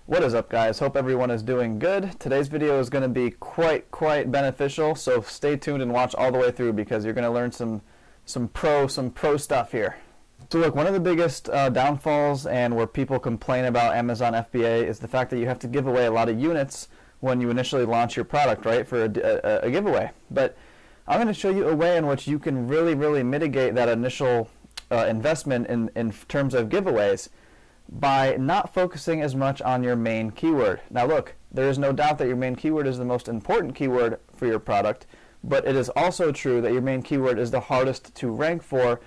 What is up, guys? Hope everyone is doing good. Today's video is going to be quite beneficial, so stay tuned and watch all the way through because you're going to learn some pro stuff here. So look, one of the biggest downfalls and where people complain about Amazon FBA is the fact that you have to give away a lot of units when you initially launch your product, right, for a giveaway. But I'm going to show you a way in which you can really mitigate that initial investment in terms of giveaways by not focusing as much on your main keyword. Now look, there is no doubt that your main keyword is the most important keyword for your product, but it is also true that your main keyword is the hardest to rank for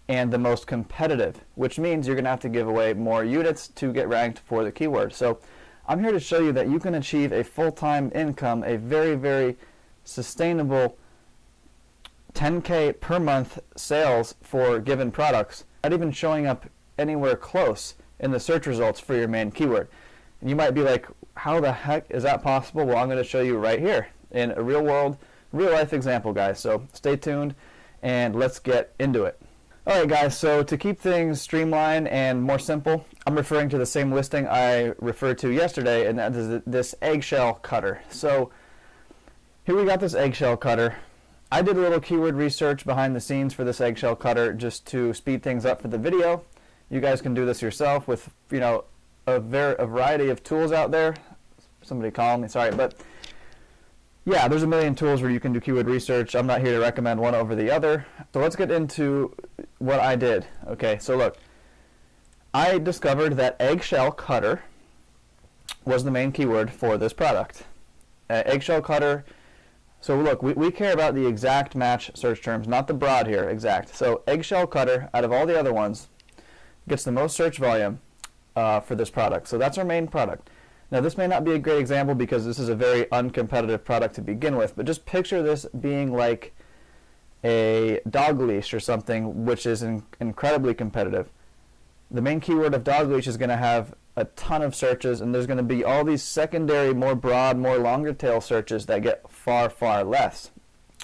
and the most competitive, which means you're going to have to give away more units to get ranked for the keyword. So I'm here to show you that you can achieve a full-time income, a very sustainable 10K per month sales for given products, not even showing up anywhere close in the search results for your main keyword. And you might be like, how the heck is that possible? Well, I'm going to show you right here in a real life example, guys. So stay tuned and let's get into it. Alright guys, so to keep things streamlined and more simple, I'm referring to the same listing I referred to yesterday, and that is this eggshell cutter. So here we got this eggshell cutter. I did a little keyword research behind the scenes for this eggshell cutter just to speed things up for the video. You guys can do this yourself with, you know, a variety of tools out there. Somebody call me, sorry, but yeah, there's a million tools where you can do keyword research. I'm not here to recommend one over the other. So let's get into what I did. Okay, so look, I discovered that eggshell cutter was the main keyword for this product. Eggshell cutter. So look, we care about the exact match search terms, not the broad here, exact. So eggshell cutter, out of all the other ones, gets the most search volume for this product. So that's our main product. Now this may not be a great example because this is a very uncompetitive product to begin with, but just picture this being like a dog leash or something which is incredibly competitive. The main keyword of dog leash is going to have a ton of searches, and there's going to be all these secondary, more broad, more longer tail searches that get far less.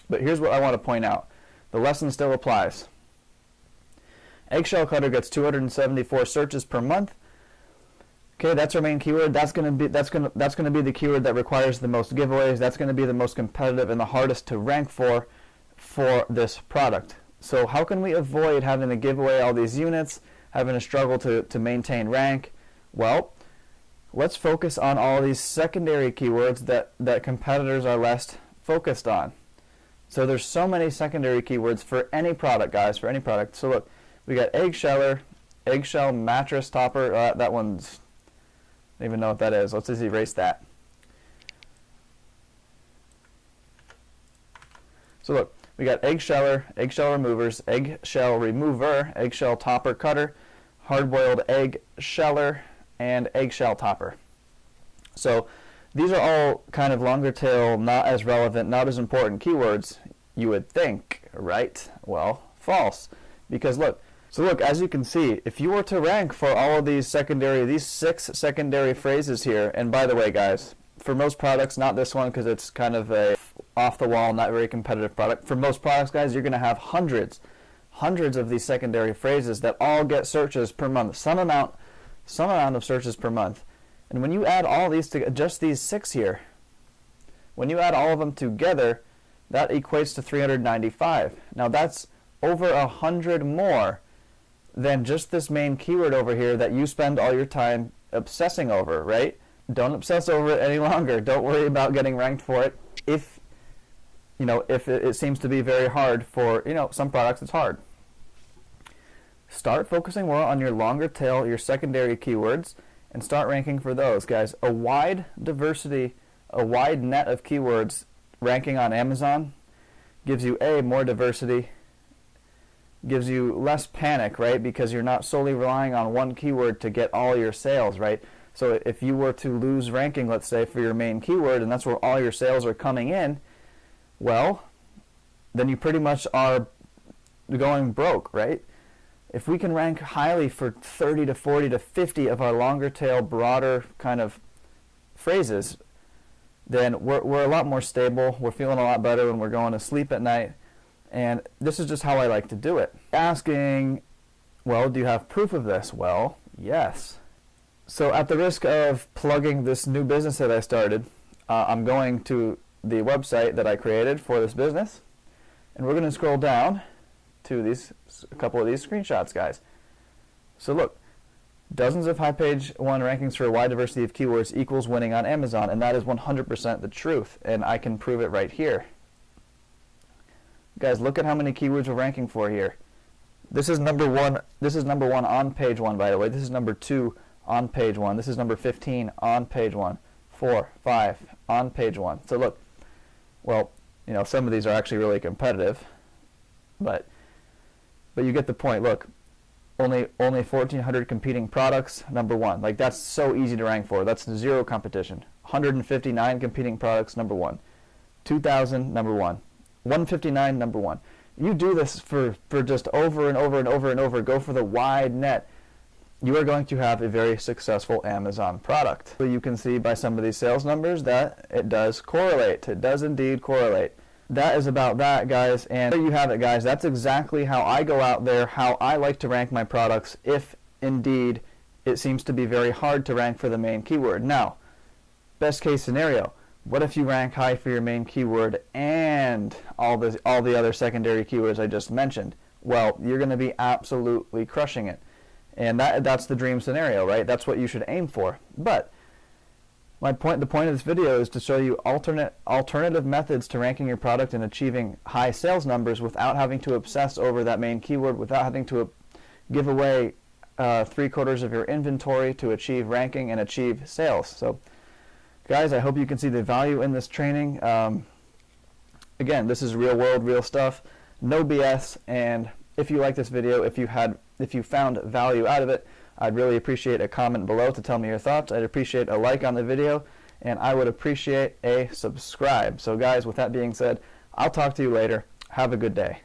But here's what I want to point out. The lesson still applies. Eggshell cutter gets 274 searches per month. Okay, that's our main keyword. That's going to be the keyword that requires the most giveaways. That's going to be the most competitive and the hardest to rank for this product. So how can we avoid having to give away all these units, having to struggle to maintain rank? Well, let's focus on all these secondary keywords that competitors are less focused on. So there's so many secondary keywords for any product, guys, for any product. So look, we got eggsheller, eggshell mattress topper. That one's, I don't even know what that is. Let's just erase that. So look, we got eggsheller, eggshell removers, eggshell remover, eggshell topper cutter, hard-boiled egg sheller, and eggshell topper. So these are all kind of longer tail, not as relevant, not as important keywords, you would think, right? Well, false. Because look, as you can see, if you were to rank for all of these 6 secondary phrases here, and by the way, guys, for most products, not this one because it's kind of a off-the-wall, not very competitive product. For most products, guys, you're going to have hundreds of these secondary phrases that all get searches per month, some amount of searches per month. And when you add all these to just these 6 here, when you add all of them together, that equates to 395. Now that's over 100 more than just this main keyword over here that you spend all your time obsessing over, right? Don't obsess over it any longer. Don't worry about getting ranked for it. If it seems to be very hard for, some products it's hard. Start focusing more on your longer tail, your secondary keywords, and start ranking for those, guys. A wide diversity, a wide net of keywords ranking on Amazon gives you more diversity, gives you less panic, right? Because you're not solely relying on one keyword to get all your sales, right? So if you were to lose ranking, let's say, for your main keyword, and that's where all your sales are coming in, well, then you pretty much are going broke, right? If we can rank highly for 30 to 40 to 50 of our longer tail, broader kind of phrases, then we're a lot more stable. We're feeling a lot better when we're going to sleep at night. And this is just how I like to do it. Asking, well, do you have proof of this? Well, yes. So at the risk of plugging this new business that I started, I'm going to the website that I created for this business, and we're going to scroll down to a couple of these screenshots, guys. So look, dozens of high page 1 rankings for a wide diversity of keywords equals winning on Amazon, and that is 100% the truth, and I can prove it right here. Guys, look at how many keywords we're ranking for here. This is number 1. This is number 1 on page 1, by the way. This is number 2 on page 1. This is number 15 on page 1. 4, 5 on page 1. So look, well, you know, some of these are actually really competitive, but you get the point. Look, only 1,400 competing products, number 1. Like, that's so easy to rank for. That's zero competition. 159 competing products, number 1. 2,000, number 1. 159, number 1. You do this for just over and over and over and over. Go for the wide net. You are going to have a very successful Amazon product. So you can see by some of these sales numbers that it does correlate. It does indeed correlate. That is about that, guys. And there you have it, guys. That's exactly how I go out there, how I like to rank my products if indeed it seems to be very hard to rank for the main keyword. Now, best case scenario. What if you rank high for your main keyword and all the other secondary keywords I just mentioned? Well, you're going to be absolutely crushing it. And that's the dream scenario, right? That's what you should aim for. But the point of this video is to show you alternative methods to ranking your product and achieving high sales numbers without having to obsess over that main keyword, without having to give away 3/4 of your inventory to achieve ranking and achieve sales. So, guys, I hope you can see the value in this training. Again, this is real world, real stuff, no BS. And if you like this video, if you found value out of it, I'd really appreciate a comment below to tell me your thoughts. I'd appreciate a like on the video, and I would appreciate a subscribe. So guys, with that being said, I'll talk to you later. Have a good day.